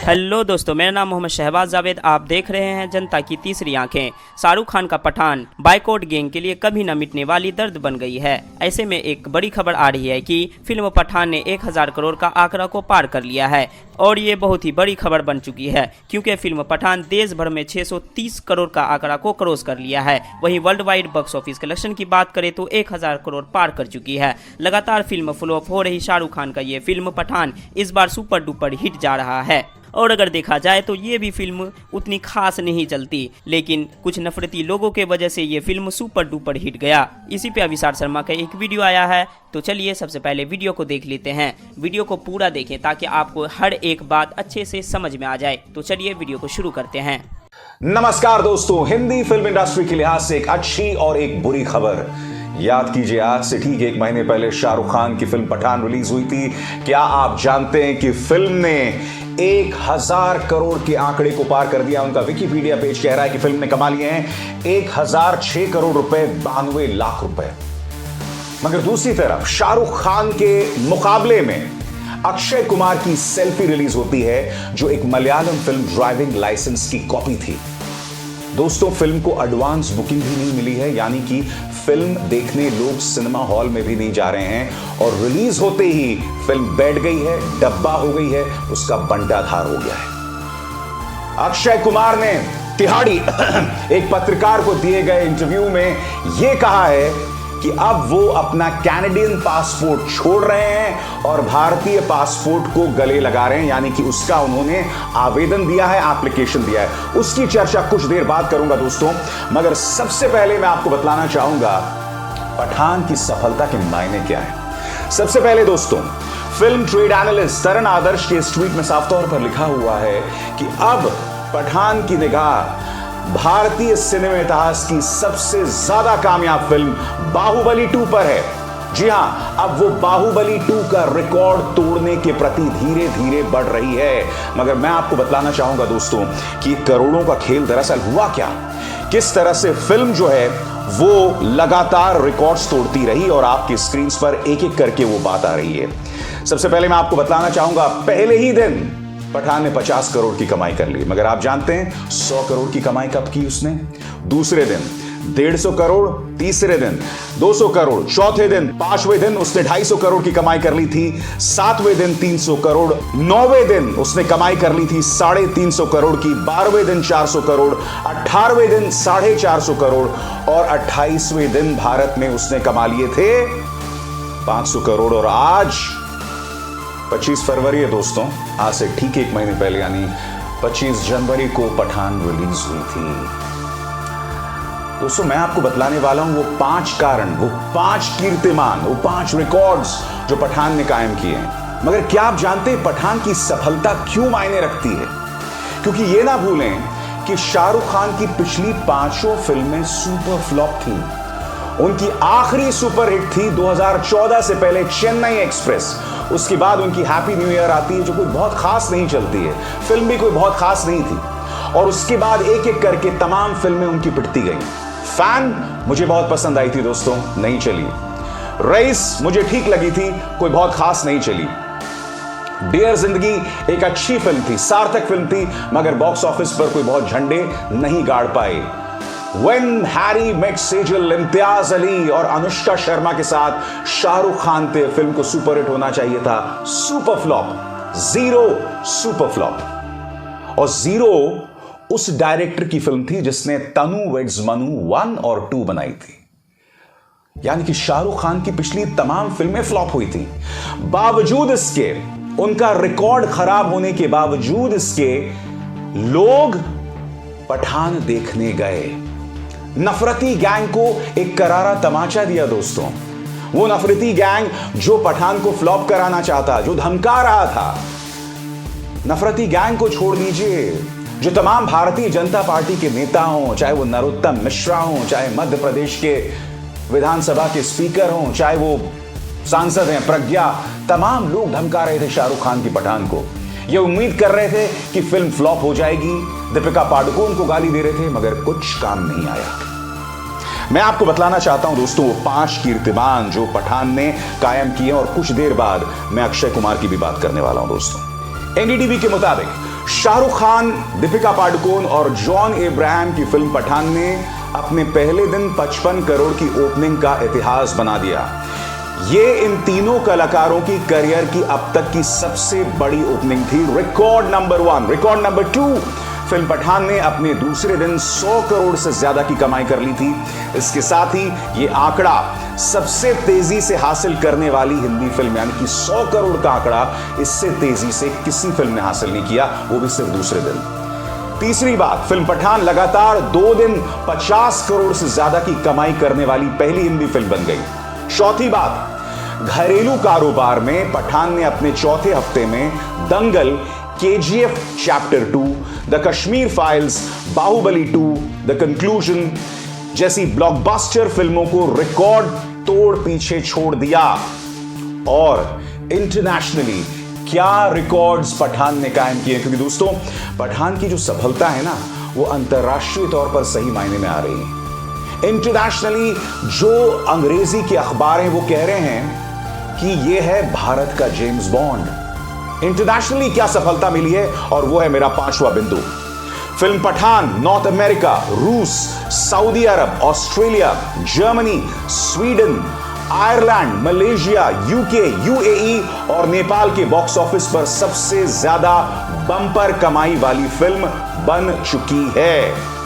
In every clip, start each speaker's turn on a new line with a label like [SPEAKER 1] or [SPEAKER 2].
[SPEAKER 1] Hello दोस्तों, मेरा नाम मोहम्मद शहबाज जावेद। आप देख रहे हैं जनता की तीसरी आंखें। शाहरुख खान का पठान बाइकॉट गैंग के लिए कभी न मिटने वाली दर्द बन गई है। ऐसे में एक बड़ी खबर आ रही है कि फिल्म पठान ने 1000 करोड़ का आंकड़ा को पार कर लिया है और ये बहुत ही बड़ी खबर बन चुकी है, क्योंकि फिल्म पठान देश भर में 630 करोड़ का आंकड़ा को क्रॉस कर लिया है। वहीं world wide box office collection की बात करें तो 1000 करोड़ पार कर चुकी है। लगातार फिल्म फ्लॉप हो रही शाहरुख खान का ये फिल्म पठान इस बार सुपर डुपर हिट जा रहा है। और अगर देखा जाए तो ये भी फिल्म उतनी खास नहीं चलती, लेकिन कुछ नफरती लोगों के वजह से ये फिल्म सुपर डुपर हिट गया। इसी पे अभिसार शर्मा का एक वीडियो आया है, तो चलिए सबसे पहले वीडियो को देख लेते हैं। वीडियो को पूरा देखें ताकि आपको हर एक बात अच्छे से समझ में आ जाए। तो चलिए वीडियो को शुरू करते हैं।
[SPEAKER 2] नमस्कार दोस्तों, हिंदी फिल्म इंडस्ट्री के लिहाज से एक अच्छी और एक बुरी खबर। याद कीजिए, आज से ठीक 1 महीने पहले शाहरुख खान की फिल्म पठान रिलीज हुई थी। क्या आप जानते हैं कि फिल्म ने 1000 करोड़ के आंकड़े को पार कर दिया। उनका विकिपीडिया पेज कह रहा है कि फिल्म ने कमा लिए हैं 1006 करोड़ रुपए, 92 लाख रुपए। मगर दूसरी तरफ शाहरुख खान के मुकाबले में अक्षय कुमार की सेल्फी रिलीज होती है, जो एक मलयालम फिल्म ड्राइविंग लाइसेंस की कॉपी थी। दोस्तों, फिल्म को एडवांस बुकिंग भी नहीं मिली है, यानी कि फिल्म देखने लोग सिनेमा हॉल में भी नहीं जा रहे हैं और रिलीज होते ही फिल्म बैठ गई है, डब्बा हो गई है, उसका बंटाधार हो गया है। अक्षय कुमार ने तिहाड़ी एक पत्रकार को दिए गए इंटरव्यू में यह कहा है कि अब वो अपना कैनेडियन पासपोर्ट छोड़ रहे हैं और भारतीय पासपोर्ट को गले लगा रहे हैं, यानी कि उसका उन्होंने आवेदन दिया है, एप्लीकेशन दिया है। उसकी चर्चा कुछ देर बाद करूंगा दोस्तों, मगर सबसे पहले मैं आपको बतलाना चाहूंगा पठान की सफलता के मायने क्या है। सबसे पहले दोस्तों, फिल्म ट्रेड एनालिस्ट तरन आदर्श के इस ट्वीट में साफ तौर पर लिखा हुआ है कि अब पठान की निगाह भारतीय सिनेमा इतिहास की सबसे ज्यादा कामयाब फिल्म बाहुबली 2 पर है। जी हां, अब वो बाहुबली 2 का रिकॉर्ड तोड़ने के प्रति धीरे धीरे बढ़ रही है। मगर मैं आपको बतलाना चाहूंगा दोस्तों कि करोड़ों का खेल दरअसल हुआ क्या, किस तरह से फिल्म जो है वो लगातार रिकॉर्ड्स तोड़ती रही और आपकी स्क्रीन पर एक एक करके वो बात आ रही है। सबसे पहले मैं आपको बतलाना चाहूंगा, पहले ही दिन पठान ने 50 करोड़ की कमाई कर ली। मगर आप जानते हैं 100 करोड़ की कमाई कब की उसने? दूसरे दिन 150 करोड़, तीसरे दिन 200 करोड़, चौथे दिन 5वें दिन उसने 250 करोड़ की कमाई कर ली थी, 7वें दिन 300 करोड़, 9वें दिन उसने कमाई कर ली थी 350 करोड़ की, 12वें दिन 400 करोड़, 18वें दिन 450 करोड़ और 28वें दिन भारत में उसने कमा लिए थे 500 करोड़। और आज 25 फरवरी है दोस्तों, आज से ठीक 1 महीने पहले यानी 25 जनवरी को पठान रिलीज हुई थी। दोस्तों, मैं आपको बतलाने वाला हूं वो 5 कारण, वो 5 कीर्तिमान, वो 5 रिकॉर्ड्स जो पठान ने कायम किए हैं। मगर क्या आप जानते हैं पठान की सफलता क्यों मायने रखती है? क्योंकि ये ना भूलें कि शाहरुख खान की पिछली 5 फिल्में सुपर फ्लॉप थी। उनकी आखिरी सुपर हिट थी 2014 से पहले चेन्नई एक्सप्रेस। उसके बाद उनकी हैप्पी न्यू ईयर आती है, जो कोई बहुत खास नहीं चलती है, फिल्म भी कोई बहुत खास नहीं थी। और उसके बाद एक एक करके तमाम फिल्में उनकी पिटती गई। फैन मुझे बहुत पसंद आई थी दोस्तों, नहीं चली। रईस मुझे ठीक लगी थी, कोई बहुत खास नहीं चली। डियर जिंदगी एक अच्छी फिल्म थी, सार्थक फिल्म थी, मगर बॉक्स ऑफिस पर कोई बहुत झंडे नहीं गाड़ पाए। When Harry met Sejal, Imtiaz Ali और अनुष्का शर्मा के साथ शाहरुख खान थे, फिल्म को सुपर हिट होना चाहिए था, super flop, zero super flop. और जीरो उस डायरेक्टर की फिल्म थी जिसने तनु वेड्स मनु 1 और 2 बनाई थी। यानी कि शाहरुख खान की पिछली तमाम फिल्में फ्लॉप हुई थी। बावजूद इसके, उनका रिकॉर्ड खराब होने के बावजूद इसके, लोग पठान देखने गए। नफरती गैंग को एक करारा तमाचा दिया दोस्तों। वो नफरती गैंग जो पठान को फ्लॉप कराना चाहता, जो धमका रहा था, नफरती गैंग को छोड़ दीजिए। जो तमाम भारतीय जनता पार्टी के नेता हों, चाहे वो नरोत्तम मिश्रा हों, चाहे मध्य प्रदेश के विधानसभा के स्पीकर हों, चाहे वो सांसद हैं, प्रज्ञा, तमाम लोग धमका रहे थे शाहरुख खान की पठान को। ये उम्मीद कर रहे थे कि फिल्म फ्लॉप हो जाएगी। दीपिका पादुकोण को गाली दे रहे थे, मगर कुछ काम नहीं आया। मैं आपको बतलाना चाहता हूं दोस्तों, वो 5 कीर्तिमान जो पठान ने कायम किए, और कुछ देर बाद मैं अक्षय कुमार की भी बात करने वाला हूं दोस्तों। एनडीटीवी के मुताबिक शाहरुख खान, दीपिका पादुकोण और जॉन अब्राहम की फिल्म पठान ने अपने पहले दिन 55 करोड़ की ओपनिंग का इतिहास बना दिया। ये इन तीनों कलाकारों की करियर की अब तक की सबसे बड़ी ओपनिंग थी। Record number 1। Record number 2, film Pathaan ने अपने दूसरे दिन 100 करोड़ से ज्यादा की कमाई कर ली थी। इसके साथ ही ये आंकड़ा सबसे तेजी से हासिल करने वाली हिंदी फिल्म, यानी कि 100 करोड़ का आंकड़ा इससे तेजी से किसी फिल्म ने हासिल नहीं किया, वो भी सिर्फ दूसरे दिन। तीसरी बात, फिल्म पठान लगातार 2 दिन 50 करोड़ से ज्यादा की कमाई करने वाली पहली हिंदी फिल्म बन गई। चौथी बात, घरेलू कारोबार में पठान ने अपने चौथे हफ्ते में Dangal, KGF chapter 2, the Kashmir files, Baahubali 2, the conclusion जैसी ब्लॉकबस्टर फिल्मों को रिकॉर्ड तोड़ पीछे छोड़ दिया। और इंटरनेशनली क्या रिकॉर्ड्स पठान ने कायम किए, क्योंकि दोस्तों पठान की जो सफलता है ना, वो अंतरराष्ट्रीय तौर पर सही मायने में आ रही है। इंटरनेशनली जो अंग्रेजी के अखबार हैं वो कह रहे हैं कि ये है भारत का जेम्स बॉन्ड। इंटरनेशनली क्या सफलता मिली है, और वो है मेरा 5वां बिंदु। फिल्म पठान नॉर्थ अमेरिका, रूस, सऊदी अरब, Australia, Germany, Sweden, Ireland, Malaysia, UK, UAE और नेपाल के बॉक्स ऑफिस पर सबसे ज्यादा बम्पर कमाई वाली फिल्म बन चुकी है।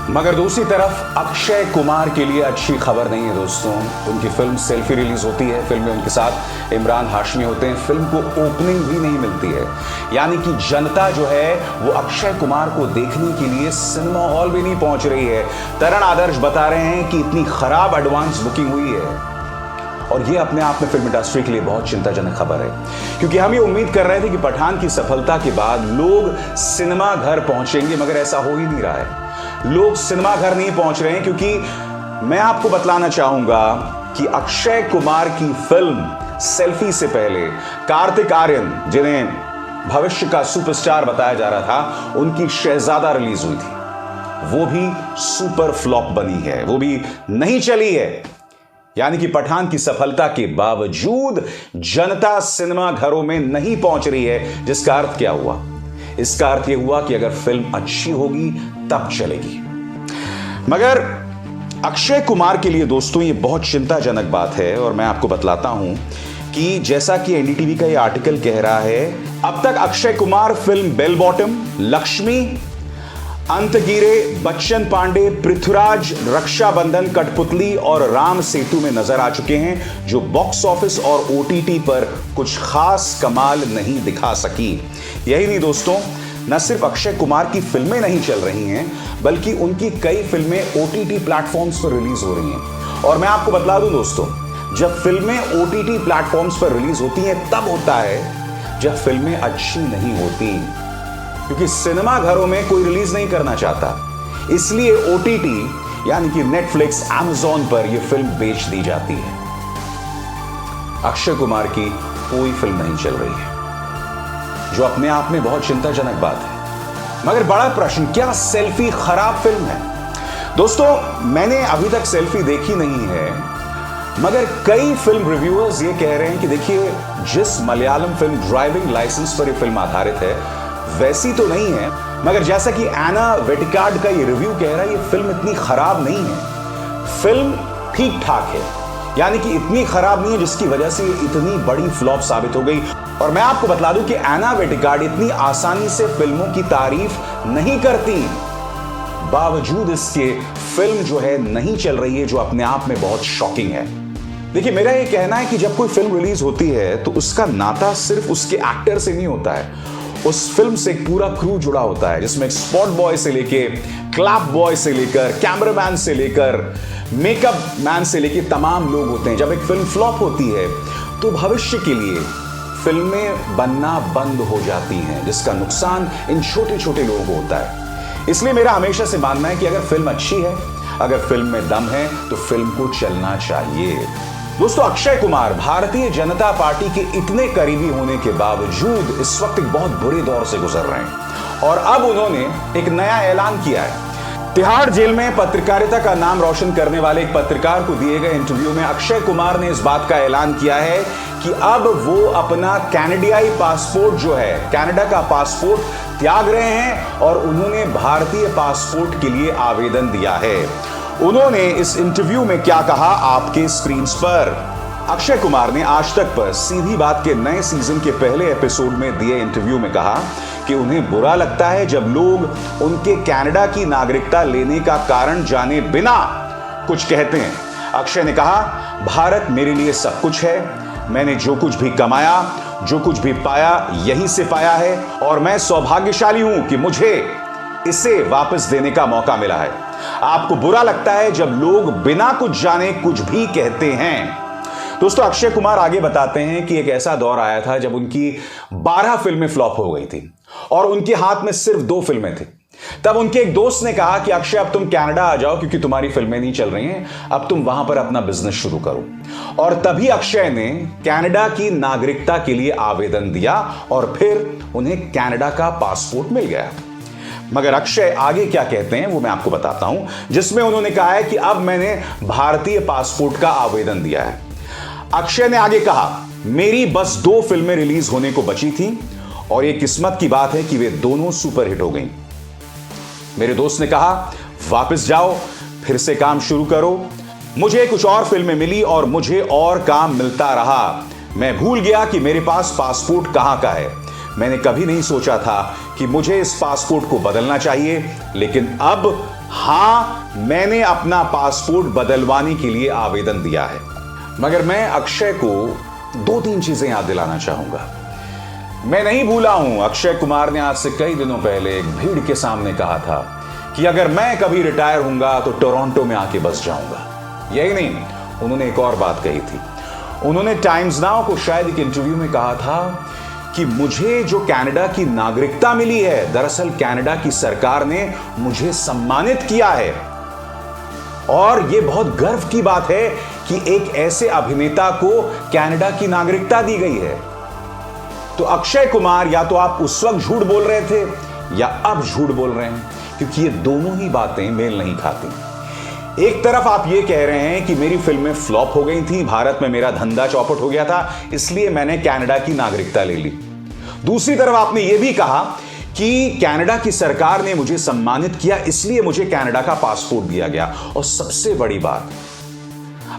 [SPEAKER 2] मगर दूसरी तरफ अक्षय कुमार के लिए अच्छी खबर नहीं है दोस्तों। उनकी फिल्म सेल्फी रिलीज होती है, फिल्म में उनके साथ इमरान हाशमी होते हैं, फिल्म को ओपनिंग भी नहीं मिलती है। यानी कि जनता जो है वो अक्षय कुमार को देखने के लिए सिनेमा हॉल भी नहीं पहुंच रही है। तरण आदर्श बता रहे हैं कि इतनी खराब एडवांस बुकिंग हुई है, और ये अपने आप में फिल्म इंडस्ट्री के लिए बहुत चिंताजनक खबर है, क्योंकि हम ये उम्मीद कर रहे थे कि पठान की सफलता के बाद लोग सिनेमा घर पहुंचेंगे, मगर ऐसा हो ही नहीं रहा है। लोग सिनेमा घर नहीं पहुंच रहे हैं, क्योंकि मैं आपको बतलाना चाहूंगा कि अक्षय कुमार की फिल्म सेल्फी से पहले कार्तिक आर्यन, जिन्हें भविष्य का सुपरस्टार बताया जा रहा था, उनकी शहजादा रिलीज हुई थी। वो भी सुपर फ्लॉप बनी है, वो भी नहीं चली है। यानी कि पठान की सफलता के बावजूद जनता सिनेमा घरों में नहीं पहुंच रही है, जिसका अर्थ क्या हुआ? इसका अर्थ यह हुआ कि अगर फिल्म अच्छी होगी तब चलेगी। मगर अक्षय कुमार के लिए दोस्तों ये बहुत चिंताजनक बात है, और मैं आपको बतलाता हूं कि जैसा कि एनडीटीवी का ये आर्टिकल कह रहा है, अब तक Akshay Kumar film Bell Bottom, Laxmii, अंतगीरे, बच्चन पांडे, पृथ्वीराज, रक्षाबंधन, कठपुतली और राम सेतु में नजर आ चुके हैं, जो बॉक्स ऑफिस और OTT पर कुछ खास कमाल नहीं दिखा सकी। यही नहीं दोस्तों, न सिर्फ अक्षय कुमार की फिल्में नहीं चल रही हैं, बल्कि उनकी कई फिल्में OTT प्लेटफॉर्म्स पर रिलीज हो रही हैं। और मैं आपको बतला दूं दोस्तों, जब फिल्में OTT प्लेटफॉर्म्स पर रिलीज होती हैं तब होता है जब फिल्में अच्छी नहीं होती, क्योंकि सिनेमा घरों में कोई रिलीज नहीं करना चाहता, इसलिए OTT यानी कि नेटफ्लिक्स, Amazon पर यह फिल्म बेच दी जाती है। अक्षय कुमार की कोई फिल्म नहीं चल रही है, जो अपने आप में बहुत चिंताजनक बात है। मगर बड़ा प्रश्न, क्या सेल्फी खराब फिल्म है? दोस्तों मैंने अभी तक सेल्फी देखी नहीं है, मगर कई फिल्म रिव्यूअर्स ये कह रहे हैं कि देखिए, जिस मलयालम फिल्म ड्राइविंग लाइसेंस पर यह फिल्म आधारित है वैसी तो नहीं है, मगर जैसा कि एना वेटिकार्ड का ये रिव्यू कह रहा है, ये फिल्म इतनी खराब नहीं है, फिल्म ठीक ठाक है। यानी कि इतनी खराब नहीं है जिसकी वजह से ये इतनी बड़ी फ्लॉप साबित हो गई। और मैं आपको बतला दूं कि एना वेटिकार्ड इतनी आसानी से फिल्मों की तारीफ नहीं करती, बावजूद इसके फिल्म जो है नहीं चल रही है, जो अपने आप में बहुत शॉकिंग है। देखिए, मेरा ये कहना है कि जब कोई फिल्म रिलीज होती है तो उसका नाता सिर्फ उसके एक्टर से नहीं होता है, उस फिल्म से एक पूरा क्रू जुड़ा होता है, जिसमें एक स्पॉट बॉय से लेके क्लैप बॉय से लेकर कैमरामैन से लेकर मेकअप मैन से लेके तमाम लोग होते हैं। जब एक फिल्म फ्लॉप होती है तो भविष्य के लिए फिल्में बनना बंद हो जाती हैं, जिसका नुकसान इन छोटे छोटे लोगों को होता है। इसलिए मेरा हमेशा से मानना है कि अगर फिल्म अच्छी है, अगर फिल्म में दम है, तो फिल्म को चलना चाहिए। दोस्तों, अक्षय कुमार भारतीय जनता पार्टी के इतने करीबी होने के बावजूद इस वक्त एक बहुत बुरे दौर से गुजर रहे हैं और अब उन्होंने एक नया ऐलान किया है। तिहाड़ जेल में पत्रकारिता का नाम रोशन करने वाले एक पत्रकार को दिए गए इंटरव्यू में अक्षय कुमार ने इस बात का ऐलान किया है कि अब वो अपना कैनेडियाई पासपोर्ट जो है, कनाडा का पासपोर्ट त्याग रहे हैं और उन्होंने भारतीय पासपोर्ट के लिए आवेदन दिया है। उन्होंने इस इंटरव्यू में क्या कहा, आपके स्क्रीन पर। अक्षय कुमार ने आज तक पर सीधी बात के नए सीजन के पहले एपिसोड में दिए इंटरव्यू में कहा कि उन्हें बुरा लगता है जब लोग उनके कनाडा की नागरिकता लेने का कारण जाने बिना कुछ कहते हैं। अक्षय ने कहा, भारत मेरे लिए सब कुछ है, मैंने जो कुछ भी कमाया, जो कुछ भी पाया, यहीं से पाया है और मैं सौभाग्यशाली हूं कि मुझे इसे वापस देने का मौका मिला है। आपको बुरा लगता है जब लोग बिना कुछ जाने कुछ भी कहते हैं। दोस्तों, अक्षय कुमार आगे बताते हैं कि एक ऐसा दौर आया था जब उनकी 12 फिल्में फ्लॉप हो गई थी और उनके हाथ में सिर्फ 2 फिल्में थी। तब उनके एक दोस्त ने कहा कि अक्षय, अब तुम कनाडा आ जाओ क्योंकि तुम्हारी फिल्में नहीं चल रही हैं, अब तुम वहां पर अपना बिजनेस शुरू करो। और तभी अक्षय ने कनाडा की नागरिकता के लिए आवेदन दिया और फिर उन्हें कनाडा का पासपोर्ट मिल गया। मगर अक्षय आगे क्या कहते हैं वो मैं आपको बताता हूं, जिसमें उन्होंने कहा है कि अब मैंने भारतीय पासपोर्ट का आवेदन दिया है। अक्षय ने आगे कहा, मेरी बस 2 फिल्में रिलीज होने को बची थी और ये किस्मत की बात है कि वे दोनों सुपरहिट हो गईं। मेरे दोस्त ने कहा, वापस जाओ, फिर से काम शुरू करो। मुझे कुछ और फिल्में मिली और मुझे और काम मिलता रहा। मैं भूल गया कि मेरे पास पासपोर्ट कहां का है। मैंने कभी नहीं सोचा था कि मुझे इस पासपोर्ट को बदलना चाहिए, लेकिन अब हां, मैंने अपना पासपोर्ट बदलवाने के लिए आवेदन दिया है। मगर मैं अक्षय को 2-3 चीजें याद दिलाना चाहूंगा। मैं नहीं भूला हूं, अक्षय कुमार ने आज से कई दिनों पहले एक भीड़ के सामने कहा था कि अगर मैं कभी रिटायर होऊंगा तो टोरंटो में आके बस जाऊंगा। यही नहीं, उन्होंने एक और बात कही थी। उन्होंने टाइम्स नाउ को शायद एक इंटरव्यू में कहा था कि मुझे जो कनाडा की नागरिकता मिली है, दरअसल कनाडा की सरकार ने मुझे सम्मानित किया है और यह बहुत गर्व की बात है कि एक ऐसे अभिनेता को कनाडा की नागरिकता दी गई है। तो अक्षय कुमार, या तो आप उस वक्त झूठ बोल रहे थे या अब झूठ बोल रहे हैं, क्योंकि ये दोनों ही बातें मेल नहीं खाती। एक तरफ आप ये कह रहे हैं कि मेरी फिल्में फ्लॉप हो गई थी, भारत में मेरा धंधा चौपट हो गया था, इसलिए मैंने कनाडा की नागरिकता ले ली। दूसरी तरफ आपने यह भी कहा कि कनाडा की सरकार ने मुझे सम्मानित किया, इसलिए मुझे कनाडा का पासपोर्ट दिया गया। और सबसे बड़ी बात,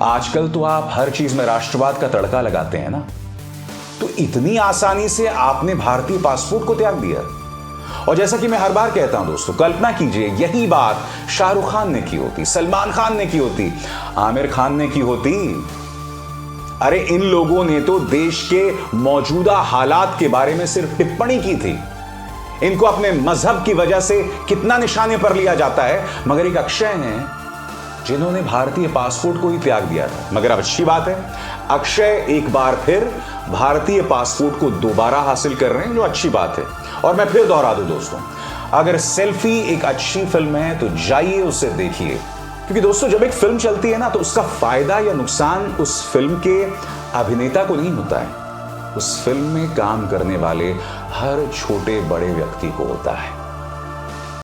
[SPEAKER 2] आजकल तो आप हर चीज में राष्ट्रवाद का तड़का लगाते हैं ना, तो इतनी आसानी से आपने भारतीय पासपोर्ट को त्याग दिया। और जैसा कि मैं हर बार कहता हूं दोस्तों, कल्पना कीजिए यही बात शाहरुख खान ने की होती, सलमान खान ने की होती, आमिर खान ने की होती। अरे इन लोगों ने तो देश के मौजूदा हालात के बारे में सिर्फ टिप्पणी की थी। इनको अपने मजहब की वजह से कितना निशाने पर लिया जाता है, मगर एक अक्षय हैं जिन्होंने भारतीय पासपोर्ट को ही त्याग दिया था। मगर अब अच्छी बात है, अक्षय एक बार फिर भारतीय पासपोर्ट को दोबारा हासिल कर रहे हैं, जो अच्छी बात है। और मैं फिर दोहरा दूं दोस्तों, अगर सेल्फी एक अच्छी फिल्म है तो जाइए उसे देखिए, क्योंकि दोस्तों जब एक फिल्म चलती है ना तो उसका फायदा या नुकसान उस फिल्म के अभिनेता को नहीं होता है, उस फिल्म में काम करने वाले हर छोटे बड़े व्यक्ति को होता है।